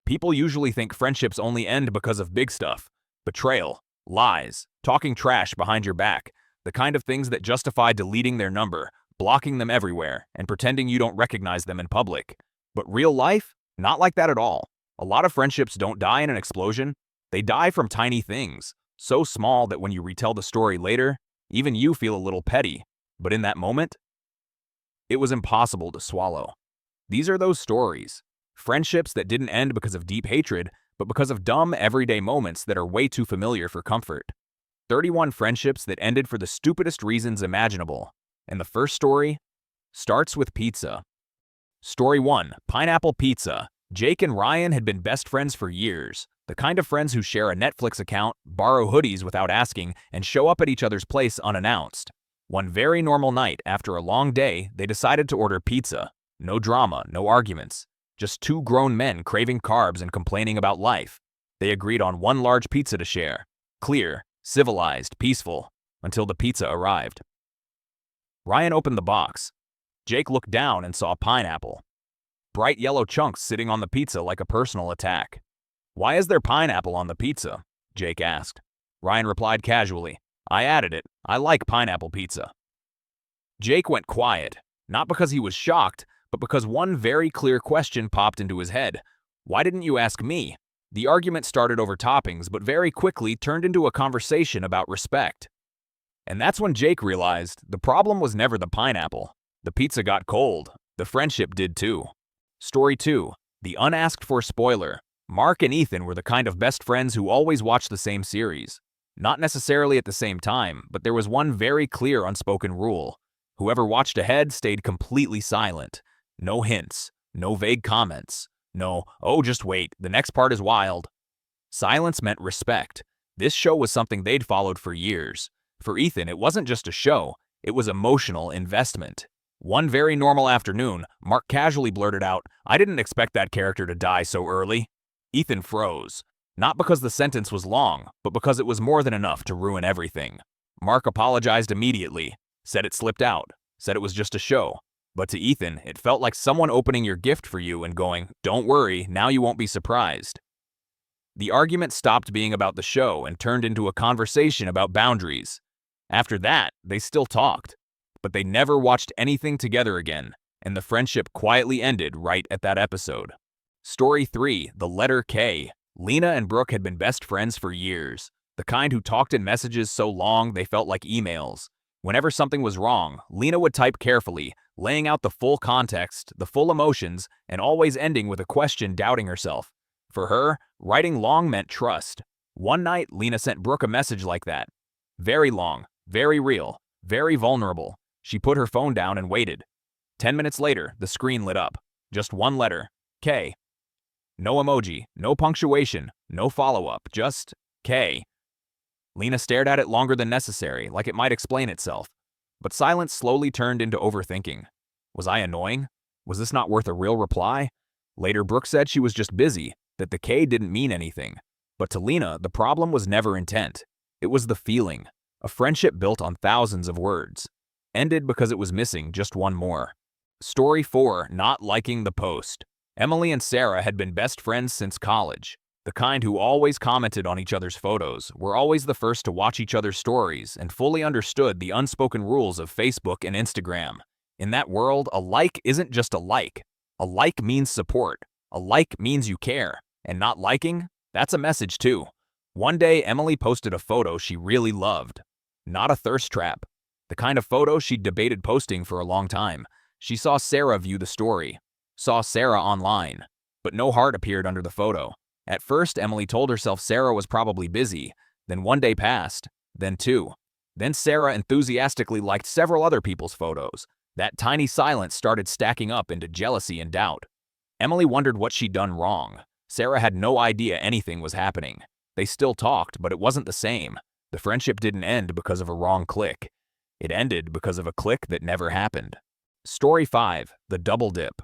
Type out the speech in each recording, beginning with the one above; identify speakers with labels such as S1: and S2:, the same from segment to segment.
S1: People usually think friendships only end because of big stuff. Betrayal, lies, talking trash behind your back, the kind of things that justify deleting their number, blocking them everywhere, and pretending you don't recognize them in public. But real life? Not like that at all. A lot of friendships don't die in an explosion. They die from tiny things, so small that when you retell the story later, even you feel a little petty. But in that moment, it was impossible to swallow. These are those stories. Friendships that didn't end because of deep hatred, but because of dumb, everyday moments that are way too familiar for comfort. 31 friendships that ended for the stupidest reasons imaginable. And the first story starts with pizza. Story 1. Pineapple Pizza. Jake and Ryan had been best friends for years. The kind of friends who share a Netflix account, borrow hoodies without asking, and show up at each other's place unannounced. One very normal night, after a long day, they decided to order pizza. No drama, no arguments. Just two grown men craving carbs and complaining about life. They agreed on one large pizza to share. Clear, civilized, peaceful, until the pizza arrived. Ryan opened the box. Jake looked down and saw pineapple. Bright yellow chunks sitting on the pizza like a personal attack. "Why is there pineapple on the pizza?" Jake asked. Ryan replied casually, "I added it. I like pineapple pizza." Jake went quiet, not because he was shocked, but because one very clear question popped into his head. "Why didn't you ask me?" The argument started over toppings, but very quickly turned into a conversation about respect. And that's when Jake realized the problem was never the pineapple. The pizza got cold. The friendship did too. Story 2. The unasked for spoiler. Mark and Ethan were the kind of best friends who always watched the same series. Not necessarily at the same time, but there was one very clear unspoken rule. Whoever watched ahead stayed completely silent. No hints, no vague comments, no, "Oh, just wait, the next part is wild." Silence meant respect. This show was something they'd followed for years. For Ethan, it wasn't just a show, it was emotional investment. One very normal afternoon, Mark casually blurted out, "I didn't expect that character to die so early." Ethan froze. Not because the sentence was long, but because it was more than enough to ruin everything. Mark apologized immediately, said it slipped out, said it was just a show. But to Ethan, it felt like someone opening your gift for you and going, "Don't worry, now you won't be surprised." The argument stopped being about the show and turned into a conversation about boundaries. After that, they still talked, but they never watched anything together again, and the friendship quietly ended right at that episode. Story 3. The letter K. Lena and Brooke had been best friends for years, the kind who talked in messages so long they felt like emails. Whenever something was wrong, Lena would type carefully, laying out the full context, the full emotions, and always ending with a question, doubting herself. For her, writing long meant trust. One night, Lena sent Brooke a message like that. Very long, very real, very vulnerable. She put her phone down and waited. 10 minutes later, the screen lit up. Just one letter, K. No emoji, no punctuation, no follow-up, just K. Lena stared at it longer than necessary, like it might explain itself. But silence slowly turned into overthinking. Was I annoying? Was this not worth a real reply? Later, Brooke said she was just busy, that the K didn't mean anything. But to Lena, the problem was never intent. It was the feeling. A friendship built on thousands of words. Ended because it was missing just one more. Story 4. Not liking the post. Emily and Sarah had been best friends since college. The kind who always commented on each other's photos, were always the first to watch each other's stories, and fully understood the unspoken rules of Facebook and Instagram. In that world, a like isn't just a like. A like means support. A like means you care. And not liking? That's a message too. One day, Emily posted a photo she really loved. Not a thirst trap. The kind of photo she'd debated posting for a long time. She saw Sarah view the story. Saw Sarah online. But no heart appeared under the photo. At first, Emily told herself Sarah was probably busy. Then one day passed. Then two. Then Sarah enthusiastically liked several other people's photos. That tiny silence started stacking up into jealousy and doubt. Emily wondered what she'd done wrong. Sarah had no idea anything was happening. They still talked, but it wasn't the same. The friendship didn't end because of a wrong click. It ended because of a click that never happened. Story 5. The Double Dip.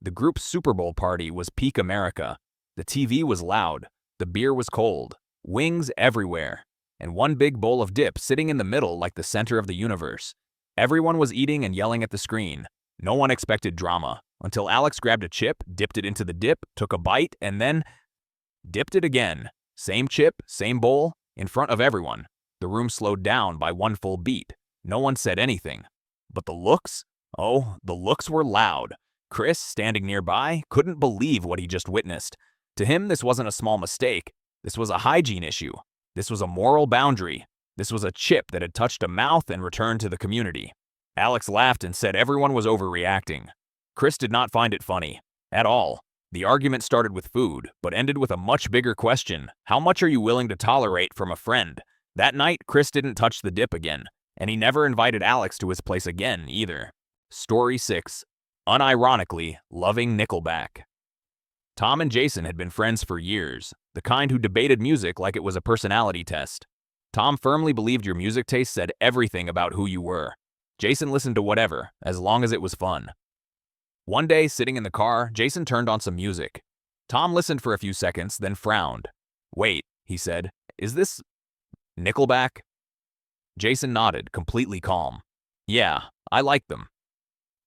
S1: The group's Super Bowl party was peak America. The TV was loud, the beer was cold, wings everywhere, and one big bowl of dip sitting in the middle like the center of the universe. Everyone was eating and yelling at the screen. No one expected drama. until Alex grabbed a chip, dipped it into the dip, took a bite, and then dipped it again. Same chip, same bowl, in front of everyone. The room slowed down by one full beat. No one said anything. But the looks? Oh, the looks were loud. Chris, standing nearby, couldn't believe what he just witnessed. To him, this wasn't a small mistake. This was a hygiene issue. This was a moral boundary. This was a chip that had touched a mouth and returned to the community. Alex laughed and said everyone was overreacting. Chris did not find it funny. At all. The argument started with food, but ended with a much bigger question. How much are you willing to tolerate from a friend? That night, Chris didn't touch the dip again, and he never invited Alex to his place again, either. Story 6. Unironically, loving Nickelback. Tom and Jason had been friends for years, the kind who debated music like it was a personality test. Tom firmly believed your music taste said everything about who you were. Jason listened to whatever, as long as it was fun. One day, sitting in the car, Jason turned on some music. Tom listened for a few seconds, then frowned. "Wait," he said, "is this Nickelback?" Jason nodded, completely calm. "Yeah, I like them."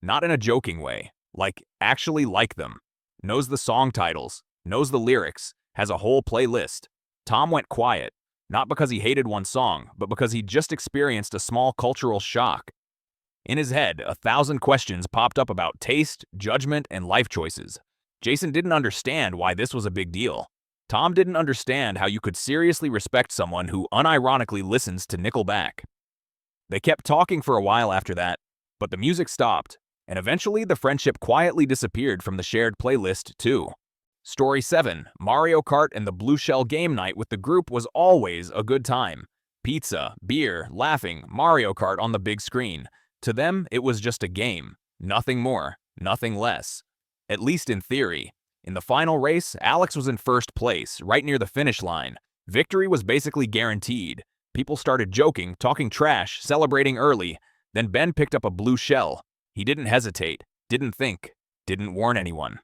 S1: Not in a joking way, like actually like them. Knows the song titles, knows the lyrics, has a whole playlist. Tom went quiet, not because he hated one song, but because he'd just experienced a small cultural shock. In his head, 1,000 questions popped up about taste, judgment, and life choices. Jason didn't understand why this was a big deal. Tom didn't understand how you could seriously respect someone who unironically listens to Nickelback. They kept talking for a while after that, but the music stopped, and eventually the friendship quietly disappeared from the shared playlist too. Story 7. Mario Kart and the Blue Shell game night with the group was always a good time. Pizza, beer, laughing, Mario Kart on the big screen. To them, it was just a game. Nothing more, nothing less. At least in theory. In the final race, Alex was in first place, right near the finish line. Victory was basically guaranteed. People started joking, talking trash, celebrating early. Then Ben picked up a blue shell. He didn't hesitate, didn't think, didn't warn anyone.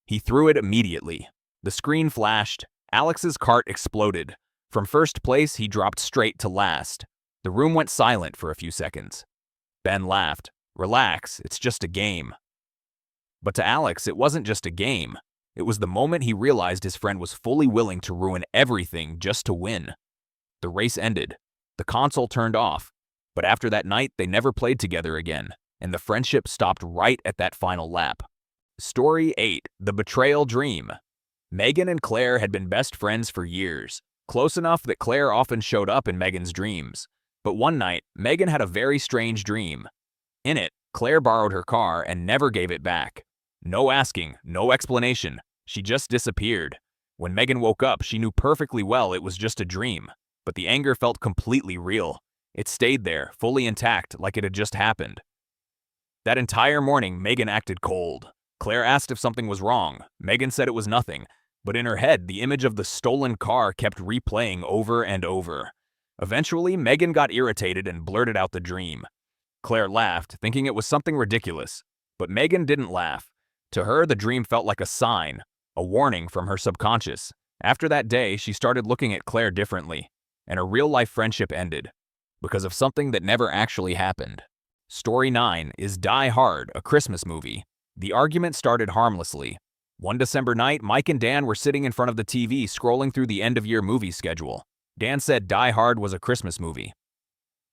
S1: He threw it immediately. The screen flashed. Alex's cart exploded. From first place, he dropped straight to last. The room went silent for a few seconds. Ben laughed. "Relax, it's just a game." But to Alex, it wasn't just a game. It was the moment he realized his friend was fully willing to ruin everything just to win. The race ended. The console turned off. But after that night, they never played together again, and the friendship stopped right at that final lap. Story 8. The Betrayal Dream. Megan and Claire had been best friends for years, close enough that Claire often showed up in Megan's dreams. But one night, Megan had a very strange dream. In it, Claire borrowed her car and never gave it back. No asking, no explanation. She just disappeared. When Megan woke up, she knew perfectly well it was just a dream, but the anger felt completely real. It stayed there, fully intact, like it had just happened. That entire morning, Megan acted cold. Claire asked if something was wrong. Megan said it was nothing, but in her head, the image of the stolen car kept replaying over and over. Eventually, Megan got irritated and blurted out the dream. Claire laughed, thinking it was something ridiculous. But Megan didn't laugh. To her, the dream felt like a sign, a warning from her subconscious. After that day, she started looking at Claire differently, and a real-life friendship ended, because of something that never actually happened. Story 9 is Die Hard, a Christmas movie. The argument started harmlessly. One December night, Mike and Dan were sitting in front of the TV scrolling through the end-of-year movie schedule. Dan said Die Hard was a Christmas movie.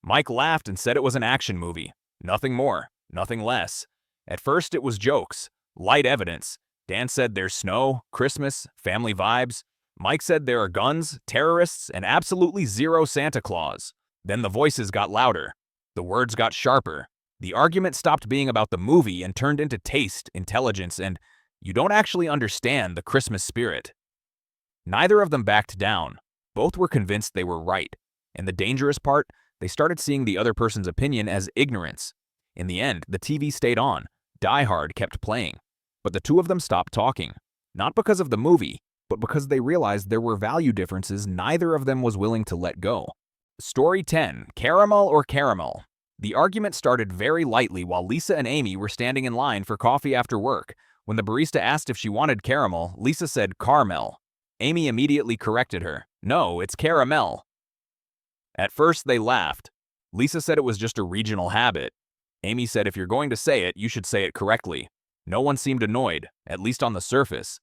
S1: Mike laughed and said it was an action movie. Nothing more, nothing less. At first, it was jokes, light evidence. Dan said there's snow, Christmas, family vibes. Mike said there are guns, terrorists, and absolutely zero Santa Claus. Then the voices got louder. The words got sharper. The argument stopped being about the movie and turned into taste, intelligence, and you don't actually understand the Christmas spirit. Neither of them backed down. Both were convinced they were right. And the dangerous part, they started seeing the other person's opinion as ignorance. In the end, the TV stayed on. Die Hard kept playing. But the two of them stopped talking. Not because of the movie, but because they realized there were value differences neither of them was willing to let go. Story 10. Caramel or Caramel. The argument started very lightly while Lisa and Amy were standing in line for coffee after work. When the barista asked if she wanted caramel, Lisa said caramel. Amy immediately corrected her. No, it's caramel. At first, they laughed. Lisa said it was just a regional habit. Amy said if you're going to say it, you should say it correctly. No one seemed annoyed, at least on the surface.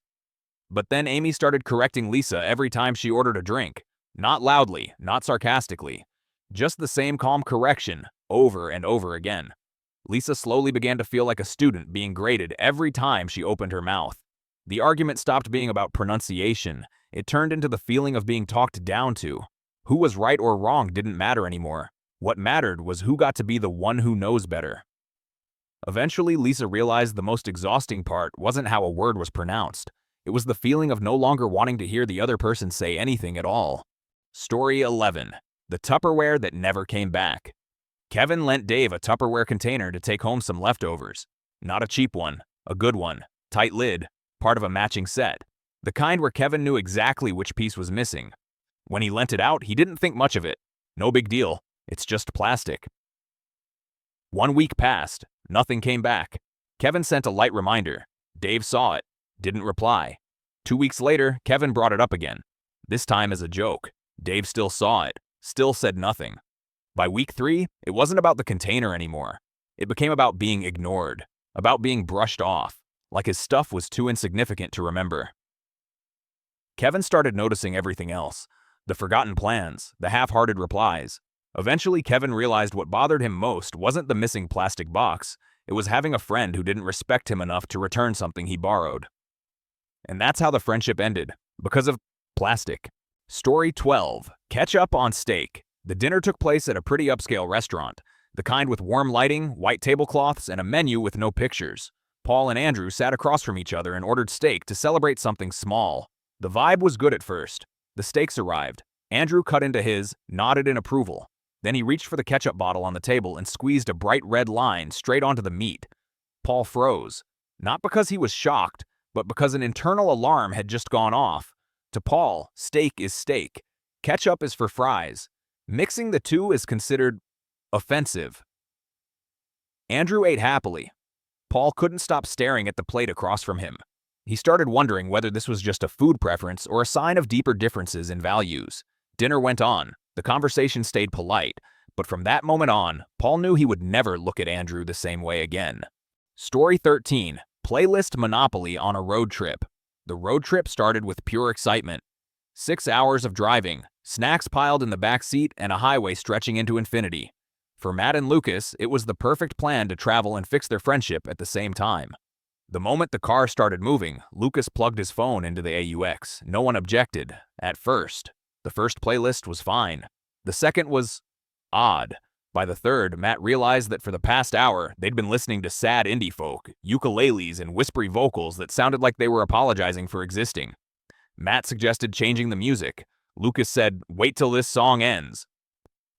S1: But then Amy started correcting Lisa every time she ordered a drink. Not loudly, not sarcastically. Just the same calm correction, over and over again. Lisa slowly began to feel like a student being graded every time she opened her mouth. The argument stopped being about pronunciation. It turned into the feeling of being talked down to. Who was right or wrong didn't matter anymore. What mattered was who got to be the one who knows better. Eventually, Lisa realized the most exhausting part wasn't how a word was pronounced. It was the feeling of no longer wanting to hear the other person say anything at all. Story 11. The Tupperware that never came back. Kevin lent Dave a Tupperware container to take home some leftovers. Not a cheap one, a good one, tight lid, part of a matching set. The kind where Kevin knew exactly which piece was missing. When he lent it out, he didn't think much of it. No big deal, it's just plastic. 1 week passed, nothing came back. Kevin sent a light reminder. Dave saw it, didn't reply. 2 weeks later, Kevin brought it up again. This time as a joke. Dave still saw it, still said nothing. By week 3, it wasn't about the container anymore. It became about being ignored, about being brushed off, like his stuff was too insignificant to remember. Kevin started noticing everything else. The forgotten plans, the half-hearted replies. Eventually, Kevin realized what bothered him most wasn't the missing plastic box. It was having a friend who didn't respect him enough to return something he borrowed. And that's how the friendship ended, because of plastic. Story 12. Ketchup on steak. The dinner took place at a pretty upscale restaurant, the kind with warm lighting, white tablecloths, and a menu with no pictures. Paul and Andrew sat across from each other and ordered steak to celebrate something small. The vibe was good at first. The steaks arrived. Andrew cut into his, nodded in approval. Then he reached for the ketchup bottle on the table and squeezed a bright red line straight onto the meat. Paul froze. Not because he was shocked, but because an internal alarm had just gone off. To Paul, steak is steak. Ketchup is for fries. Mixing the two is considered offensive. Andrew ate happily. Paul couldn't stop staring at the plate across from him. He started wondering whether this was just a food preference or a sign of deeper differences in values. Dinner went on. The conversation stayed polite, but from that moment on, Paul knew he would never look at Andrew the same way again. Story 13. Playlist Monopoly on a road trip. The road trip started with pure excitement. 6 hours of driving, snacks piled in the back seat, and a highway stretching into infinity. For Matt and Lucas, it was the perfect plan to travel and fix their friendship at the same time. The moment the car started moving, Lucas plugged his phone into the AUX. No one objected, at first. The first playlist was fine. The second was odd. By the third, Matt realized that for the past hour, they'd been listening to sad indie folk, ukuleles, and whispery vocals that sounded like they were apologizing for existing. Matt suggested changing the music. Lucas said, "Wait till this song ends."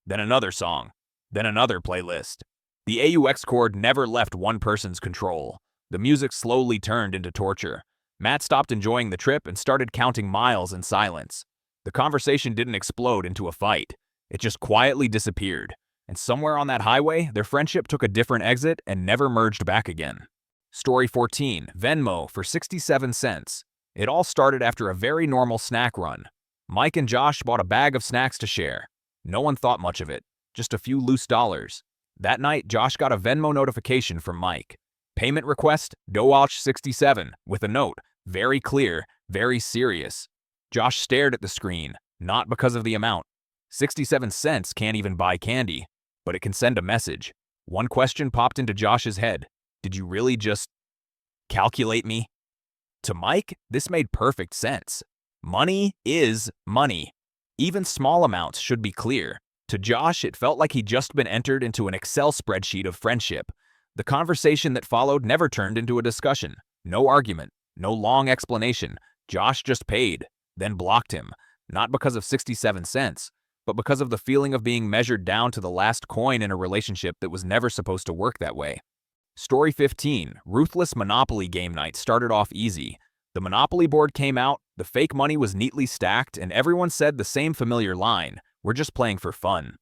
S1: Then another song. Then another playlist. The AUX cord never left one person's control. The music slowly turned into torture. Matt stopped enjoying the trip and started counting miles in silence. The conversation didn't explode into a fight. It just quietly disappeared. And somewhere on that highway, their friendship took a different exit and never merged back again. Story 14. Venmo for 67 cents. It all started after a very normal snack run. Mike and Josh bought a bag of snacks to share. No one thought much of it, just a few loose dollars. That night, Josh got a Venmo notification from Mike. Payment request, Dowash67, with a note, very clear, very serious. Josh stared at the screen, not because of the amount. 67 cents can't even buy candy, but it can send a message. One question popped into Josh's head. Did you really just calculate me? To Mike, this made perfect sense. Money is money. Even small amounts should be clear. To Josh, it felt like he'd just been entered into an Excel spreadsheet of friendship. The conversation that followed never turned into a discussion. No argument, no long explanation. Josh just paid, then blocked him. Not because of 67 cents, but because of the feeling of being measured down to the last coin in a relationship that was never supposed to work that way. Story 15. Ruthless Monopoly game night started off easy. The Monopoly board came out, the fake money was neatly stacked, and everyone said the same familiar line, "We're just playing for fun."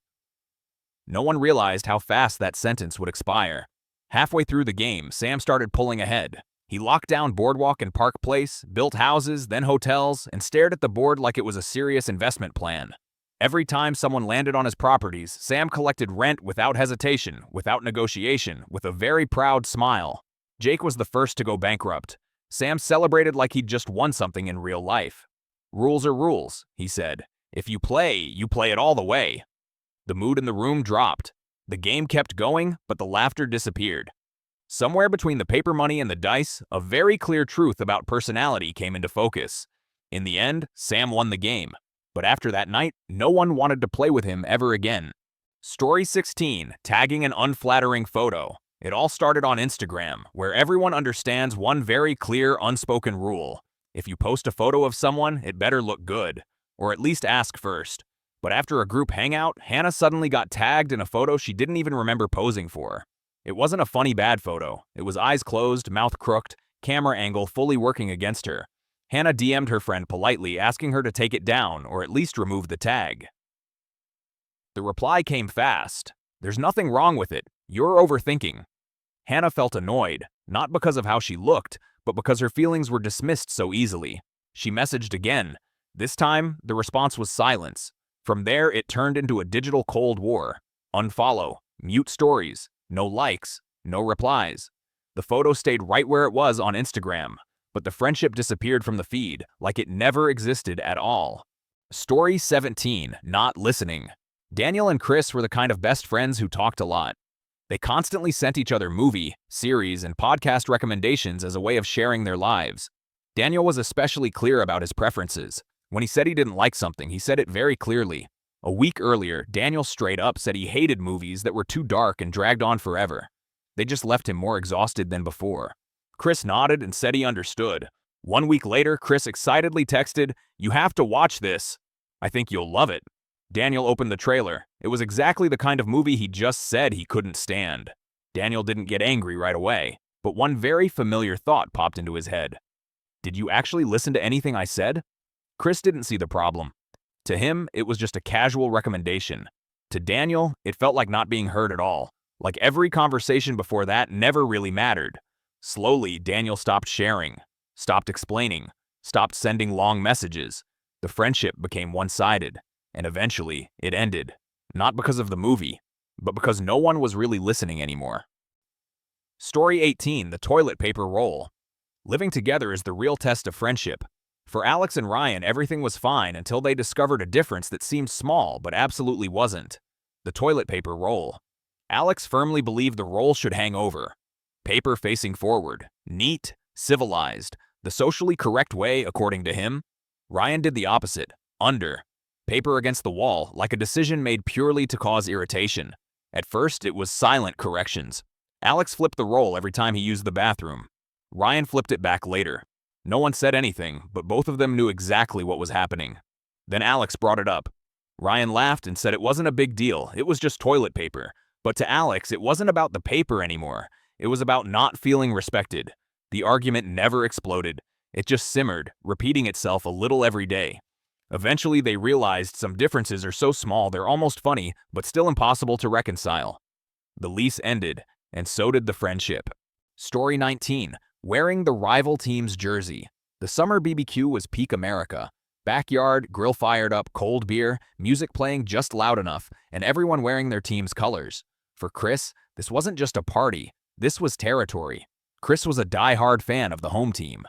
S1: No one realized how fast that sentence would expire. Halfway through the game, Sam started pulling ahead. He locked down Boardwalk and Park Place, built houses, then hotels, and stared at the board like it was a serious investment plan. Every time someone landed on his properties, Sam collected rent without hesitation, without negotiation, with a very proud smile. Jake was the first to go bankrupt. Sam celebrated like he'd just won something in real life. "Rules are rules," he said. "If you play it all the way." The mood in the room dropped. The game kept going, but the laughter disappeared. Somewhere between the paper money and the dice, a very clear truth about personality came into focus. In the end, Sam won the game. But after that night, no one wanted to play with him ever again. Story 16, tagging an unflattering photo. It all started on Instagram, where everyone understands one very clear, unspoken rule. If you post a photo of someone, it better look good. Or at least ask first. But after a group hangout, Hannah suddenly got tagged in a photo she didn't even remember posing for. It wasn't a funny bad photo. It was eyes closed, mouth crooked, camera angle fully working against her. Hannah DM'd her friend politely, asking her to take it down or at least remove the tag. The reply came fast. "There's nothing wrong with it. You're overthinking." Hannah felt annoyed, not because of how she looked, but because her feelings were dismissed so easily. She messaged again. This time, the response was silence. From there, it turned into a digital Cold War. Unfollow, mute stories, no likes, no replies. The photo stayed right where it was on Instagram, but the friendship disappeared from the feed, like it never existed at all. Story 17, not listening. Daniel and Chris were the kind of best friends who talked a lot. They constantly sent each other movie, series, and podcast recommendations as a way of sharing their lives. Daniel was especially clear about his preferences. When he said he didn't like something, he said it very clearly. A week earlier, Daniel straight up said he hated movies that were too dark and dragged on forever. They just left him more exhausted than before. Chris nodded and said he understood. 1 week later, Chris excitedly texted, "You have to watch this. I think you'll love it." Daniel opened the trailer. It was exactly the kind of movie he just said he couldn't stand. Daniel didn't get angry right away, but one very familiar thought popped into his head. "Did you actually listen to anything I said?" Chris didn't see the problem. To him, it was just a casual recommendation. To Daniel, it felt like not being heard at all. Like every conversation before that never really mattered. Slowly, Daniel stopped sharing, stopped explaining, stopped sending long messages. The friendship became one-sided, and eventually, it ended. Not because of the movie, but because no one was really listening anymore. Story 18, the toilet paper roll. Living together is the real test of friendship. For Alex and Ryan, everything was fine until they discovered a difference that seemed small but absolutely wasn't. The toilet paper roll. Alex firmly believed the roll should hang over. Paper facing forward. Neat, civilized. The socially correct way, according to him. Ryan did the opposite. Under. Paper against the wall, like a decision made purely to cause irritation. At first, it was silent corrections. Alex flipped the roll every time he used the bathroom. Ryan flipped it back later. No one said anything, but both of them knew exactly what was happening. Then Alex brought it up. Ryan laughed and said it wasn't a big deal, it was just toilet paper. But to Alex, it wasn't about the paper anymore. It was about not feeling respected. The argument never exploded. It just simmered, repeating itself a little every day. Eventually, they realized some differences are so small they're almost funny, but still impossible to reconcile. The lease ended, and so did the friendship. Story 19. Wearing the rival team's jersey. The summer BBQ was peak America. Backyard, grill fired up, cold beer, music playing just loud enough, and everyone wearing their team's colors. For Chris, this wasn't just a party. This was territory. Chris was a die-hard fan of the home team.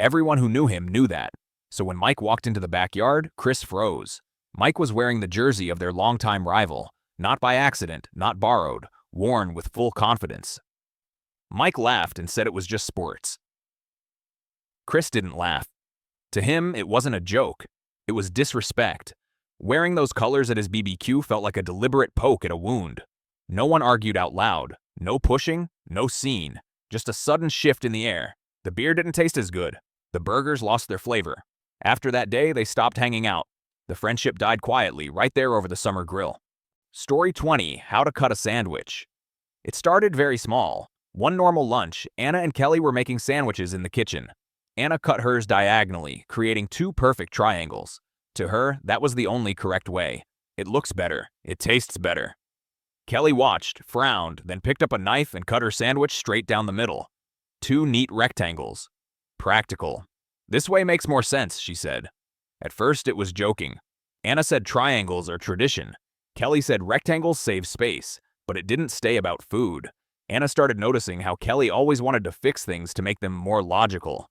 S1: Everyone who knew him knew that. So when Mike walked into the backyard, Chris froze. Mike was wearing the jersey of their longtime rival. Not by accident, not borrowed, worn with full confidence. Mike laughed and said it was just sports. Chris didn't laugh. To him, it wasn't a joke. It was disrespect. Wearing those colors at his BBQ felt like a deliberate poke at a wound. No one argued out loud. No pushing, no scene. Just a sudden shift in the air. The beer didn't taste as good. The burgers lost their flavor. After that day, they stopped hanging out. The friendship died quietly right there over the summer grill. Story 20, how to cut a sandwich. It started very small. One normal lunch, Anna and Kelly were making sandwiches in the kitchen. Anna cut hers diagonally, creating 2 perfect triangles. To her, that was the only correct way. It looks better. It tastes better. Kelly watched, frowned, then picked up a knife and cut her sandwich straight down the middle. 2 neat rectangles. Practical. This way makes more sense, she said. At first, it was joking. Anna said triangles are tradition. Kelly said rectangles save space, but it didn't stay about food. Anna started noticing how Kelly always wanted to fix things to make them more logical.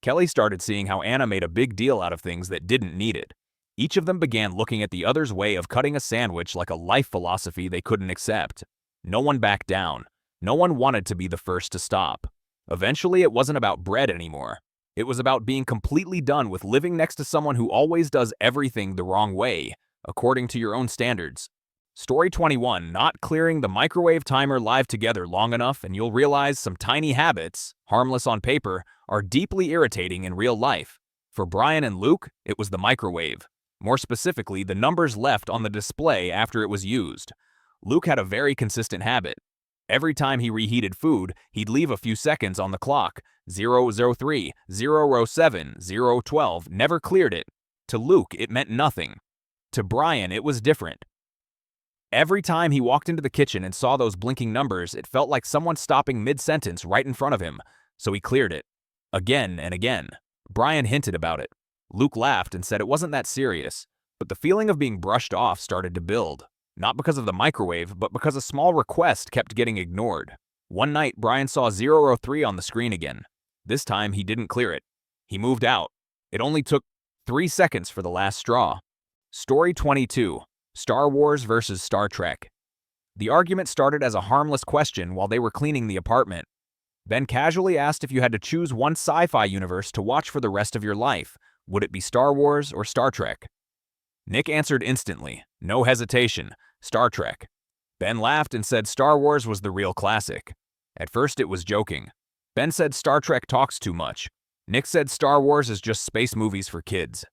S1: Kelly started seeing how Anna made a big deal out of things that didn't need it. Each of them began looking at the other's way of cutting a sandwich like a life philosophy they couldn't accept. No one backed down. No one wanted to be the first to stop. Eventually, it wasn't about bread anymore. It was about being completely done with living next to someone who always does everything the wrong way, according to your own standards. Story 21, not clearing the microwave timer live together long enough and you'll realize some tiny habits, harmless on paper, are deeply irritating in real life. For Brian and Luke, it was the microwave. More specifically, the numbers left on the display after it was used. Luke had a very consistent habit. Every time he reheated food, he'd leave a few seconds on the clock. 0:03, 0:07, 0:12, never cleared it. To Luke, it meant nothing. To Brian, it was different. Every time he walked into the kitchen and saw those blinking numbers, it felt like someone stopping mid-sentence right in front of him, so he cleared it. Again and again. Brian hinted about it. Luke laughed and said it wasn't that serious, but the feeling of being brushed off started to build. Not because of the microwave, but because a small request kept getting ignored. One night, Brian saw 0:03 on the screen again. This time, he didn't clear it. He moved out. It only took 3 seconds for the last straw. Story 22. Star Wars versus Star Trek. The argument started as a harmless question while they were cleaning the apartment. Ben casually asked if you had to choose one sci-fi universe to watch for the rest of your life. Would it be Star Wars or Star Trek? Nick answered instantly, no hesitation, Star Trek. Ben laughed and said Star Wars was the real classic. At first it was joking. Ben said Star Trek talks too much. Nick said Star Wars is just space movies for kids.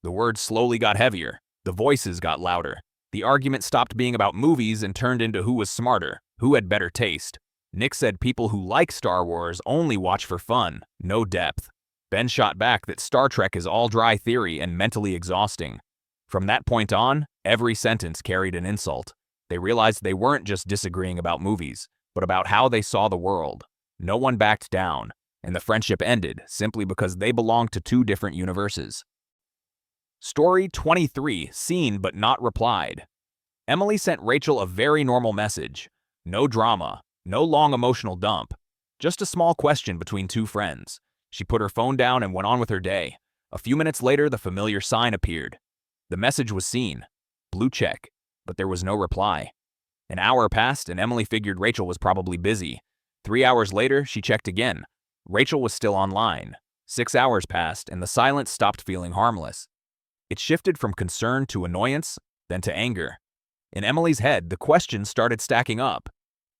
S1: The words slowly got heavier. The voices got louder. The argument stopped being about movies and turned into who was smarter, who had better taste. Nick said people who like Star Wars only watch for fun, no depth. Ben shot back that Star Trek is all dry theory and mentally exhausting. From that point on, every sentence carried an insult. They realized they weren't just disagreeing about movies, but about how they saw the world. No one backed down, and the friendship ended simply because they belonged to two different universes. Story 23, seen but not replied. Emily sent Rachel a very normal message. No drama, no long emotional dump. Just a small question between two friends. She put her phone down and went on with her day. A few minutes later, the familiar sign appeared. The message was seen. Blue check, but there was no reply. An hour passed and Emily figured Rachel was probably busy. 3 hours later, she checked again. Rachel was still online. 6 hours passed and the silence stopped feeling harmless. It shifted from concern to annoyance, then to anger. In Emily's head, the questions started stacking up.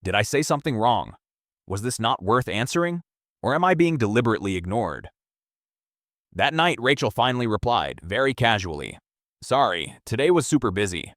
S1: Did I say something wrong? Was this not worth answering? Or am I being deliberately ignored? That night, Rachel finally replied, very casually. Sorry, today was super busy.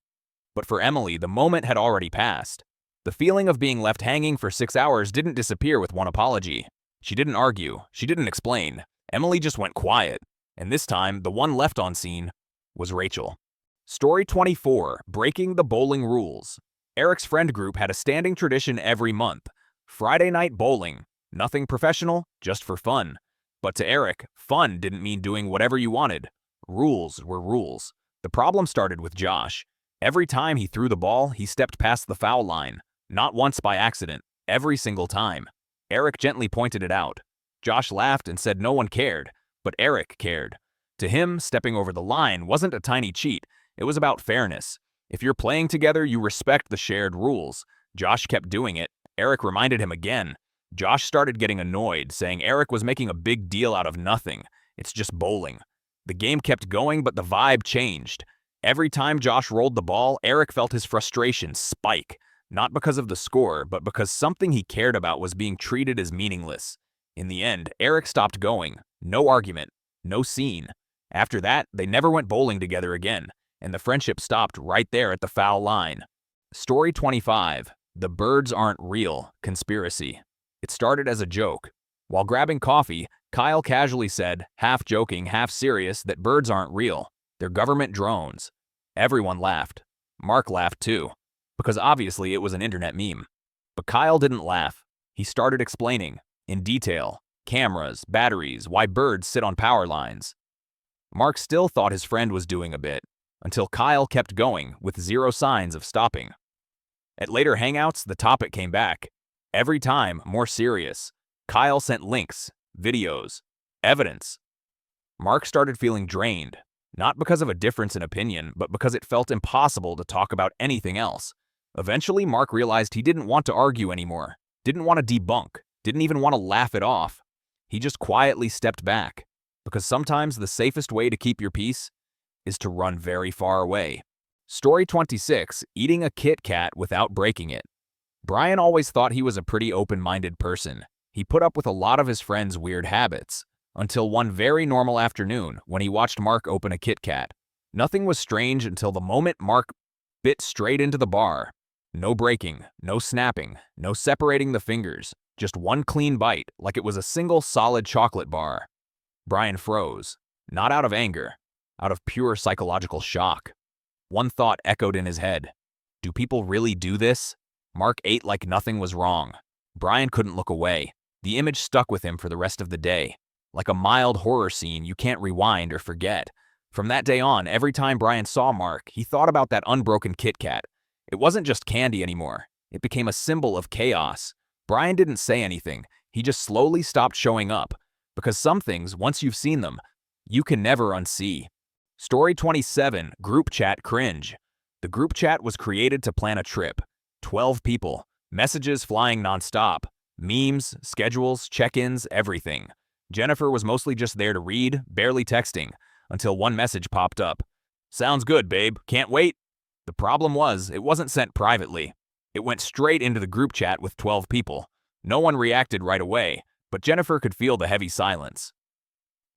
S1: But for Emily, the moment had already passed. The feeling of being left hanging for 6 hours didn't disappear with one apology. She didn't argue. She didn't explain. Emily just went quiet. And this time, the one left on scene was Rachel. Story 24, breaking the bowling rules. Eric's friend group had a standing tradition every month. Friday night bowling. Nothing professional, just for fun. But to Eric, fun didn't mean doing whatever you wanted. Rules were rules. The problem started with Josh. Every time he threw the ball, he stepped past the foul line. Not once by accident, every single time. Eric gently pointed it out. Josh laughed and said no one cared, but Eric cared. To him, stepping over the line wasn't a tiny cheat. It was about fairness. If you're playing together, you respect the shared rules. Josh kept doing it. Eric reminded him again. Josh started getting annoyed, saying Eric was making a big deal out of nothing. It's just bowling. The game kept going, but the vibe changed. Every time Josh rolled the ball, Eric felt his frustration spike. Not because of the score, but because something he cared about was being treated as meaningless. In the end, Eric stopped going. No argument. No scene. After that, they never went bowling together again, and the friendship stopped right there at the foul line. Story 25. The birds aren't real. Conspiracy. It started as a joke. While grabbing coffee, Kyle casually said, half joking, half serious, that birds aren't real. They're government drones. Everyone laughed. Mark laughed too, because obviously it was an internet meme. But Kyle didn't laugh. He started explaining, in detail, cameras, batteries, why birds sit on power lines. Mark still thought his friend was doing a bit, until Kyle kept going with zero signs of stopping. At later hangouts, the topic came back. Every time, more serious. Kyle sent links, videos, evidence. Mark started feeling drained, not because of a difference in opinion, but because it felt impossible to talk about anything else. Eventually, Mark realized he didn't want to argue anymore, didn't want to debunk, didn't even want to laugh it off. He just quietly stepped back, because sometimes the safest way to keep your peace is to run very far away. Story 26, eating a Kit Kat without breaking it. Brian always thought he was a pretty open-minded person. He put up with a lot of his friends' weird habits, until one very normal afternoon when he watched Mark open a Kit Kat. Nothing was strange until the moment Mark bit straight into the bar. No breaking, no snapping, no separating the fingers, just one clean bite like it was a single solid chocolate bar. Brian froze, not out of anger, out of pure psychological shock. One thought echoed in his head. Do people really do this? Mark ate like nothing was wrong. Brian couldn't look away. The image stuck with him for the rest of the day, like a mild horror scene you can't rewind or forget. From that day on, every time Brian saw Mark, he thought about that unbroken Kit Kat. It wasn't just candy anymore. It became a symbol of chaos. Brian didn't say anything. He just slowly stopped showing up. Because some things, once you've seen them, you can never unsee. Story 27, Group Chat Cringe. The group chat was created to plan a trip. 12 people. Messages flying nonstop. Memes, schedules, check-ins, everything. Jennifer was mostly just there to read, barely texting, until one message popped up. Sounds good, babe. Can't wait. The problem was, it wasn't sent privately. It went straight into the group chat with 12 people. No one reacted right away, but Jennifer could feel the heavy silence.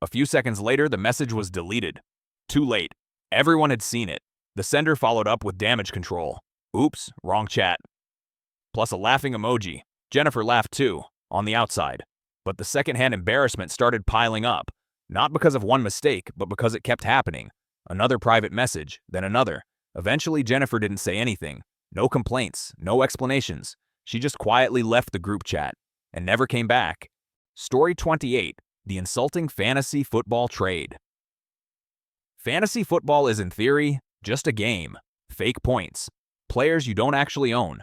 S1: A few seconds later, the message was deleted. Too late. Everyone had seen it. The sender followed up with damage control. Oops, wrong chat. Plus a laughing emoji. Jennifer laughed too, on the outside. But the secondhand embarrassment started piling up, not because of one mistake, but because it kept happening. Another private message, then another. Eventually, Jennifer didn't say anything. No complaints, no explanations. She just quietly left the group chat and never came back. Story 28, the insulting fantasy football trade. Fantasy football is, in theory, just a game. Fake points. Players you don't actually own.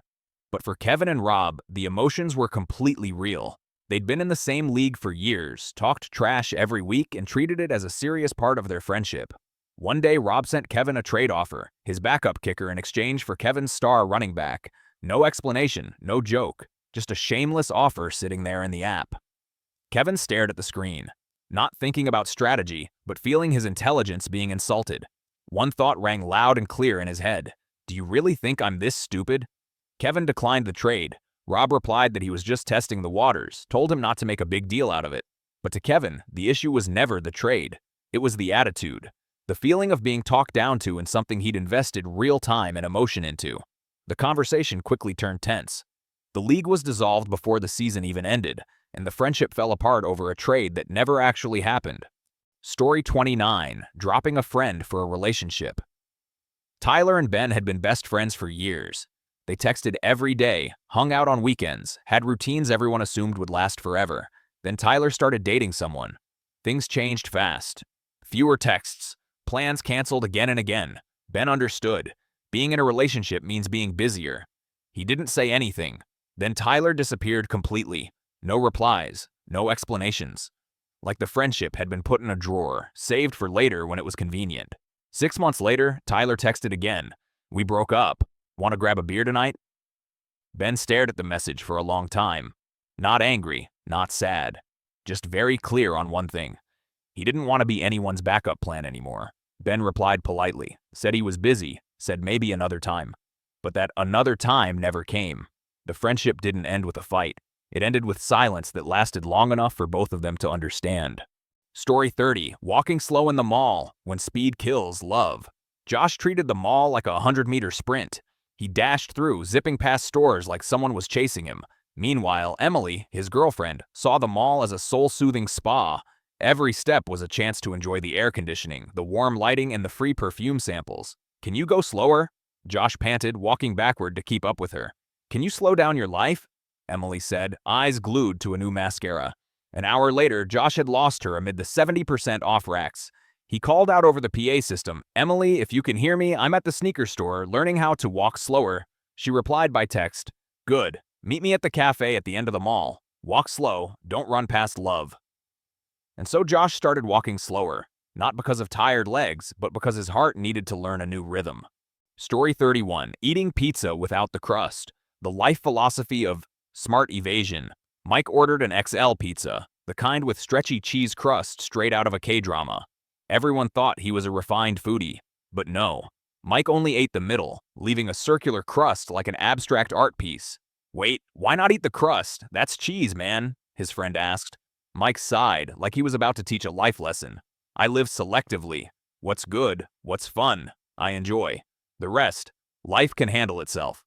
S1: But for Kevin and Rob, the emotions were completely real. They'd been in the same league for years, talked trash every week, and treated it as a serious part of their friendship. One day, Rob sent Kevin a trade offer, his backup kicker in exchange for Kevin's star running back. No explanation, no joke, just a shameless offer sitting there in the app. Kevin stared at the screen, not thinking about strategy, but feeling his intelligence being insulted. One thought rang loud and clear in his head. Do you really think I'm this stupid? Kevin declined the trade. Rob replied that he was just testing the waters, told him not to make a big deal out of it. But to Kevin, the issue was never the trade. It was the attitude. The feeling of being talked down to in something he'd invested real time and emotion into. The conversation quickly turned tense. The league was dissolved before the season even ended, and the friendship fell apart over a trade that never actually happened. Story 29, dropping a friend for a relationship. Tyler and Ben had been best friends for years. They texted every day, hung out on weekends, had routines everyone assumed would last forever. Then Tyler started dating someone. Things changed fast. Fewer texts. Plans canceled again and again. Ben understood. Being in a relationship means being busier. He didn't say anything. Then Tyler disappeared completely. No replies, no explanations. Like the friendship had been put in a drawer, saved for later when it was convenient. 6 months later, Tyler texted again. We broke up. Want to grab a beer tonight? Ben stared at the message for a long time. Not angry, not sad. Just very clear on one thing. He didn't want to be anyone's backup plan anymore. Ben replied politely, said he was busy, said maybe another time. But that another time never came. The friendship didn't end with a fight. It ended with silence that lasted long enough for both of them to understand. Story 30, walking slow in the mall when speed kills love. Josh treated the mall like a 100-meter sprint. He dashed through, zipping past stores like someone was chasing him. Meanwhile, Emily, his girlfriend, saw the mall as a soul-soothing spa. Every step was a chance to enjoy the air conditioning, the warm lighting, and the free perfume samples. Can you go slower? Josh panted, walking backward to keep up with her. Can you slow down your life? Emily said, eyes glued to a new mascara. An hour later, Josh had lost her amid the 70% off racks. He called out over the PA system, Emily, if you can hear me, I'm at the sneaker store, learning how to walk slower. She replied by text, good. Meet me at the cafe at the end of the mall. Walk slow, don't run past love. And so Josh started walking slower, not because of tired legs, but because his heart needed to learn a new rhythm. Story 31. Eating pizza without the crust. The life philosophy of smart evasion. Mike ordered an XL pizza, the kind with stretchy cheese crust straight out of a K-drama. Everyone thought he was a refined foodie, but no. Mike only ate the middle, leaving a circular crust like an abstract art piece. Wait, why not eat the crust? That's cheese, man, his friend asked. Mike sighed, like he was about to teach a life lesson. I live selectively. What's good, what's fun, I enjoy. The rest, life can handle itself.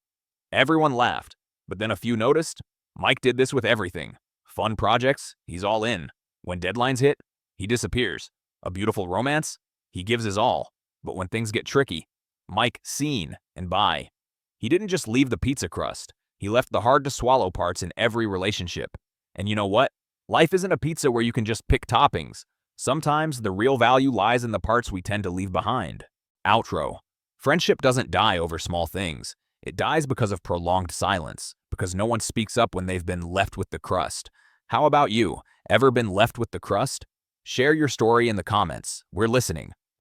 S1: Everyone laughed, but then a few noticed. Mike did this with everything. Fun projects, he's all in. When deadlines hit, he disappears. A beautiful romance, he gives his all. But when things get tricky, Mike seen and bye. He didn't just leave the pizza crust. He left the hard-to-swallow parts in every relationship. And you know what? Life isn't a pizza where you can just pick toppings. Sometimes the real value lies in the parts we tend to leave behind. Outro. Friendship doesn't die over small things. It dies because of prolonged silence, because no one speaks up when they've been left with the crust. How about you? Ever been left with the crust? Share your story in the comments. We're listening.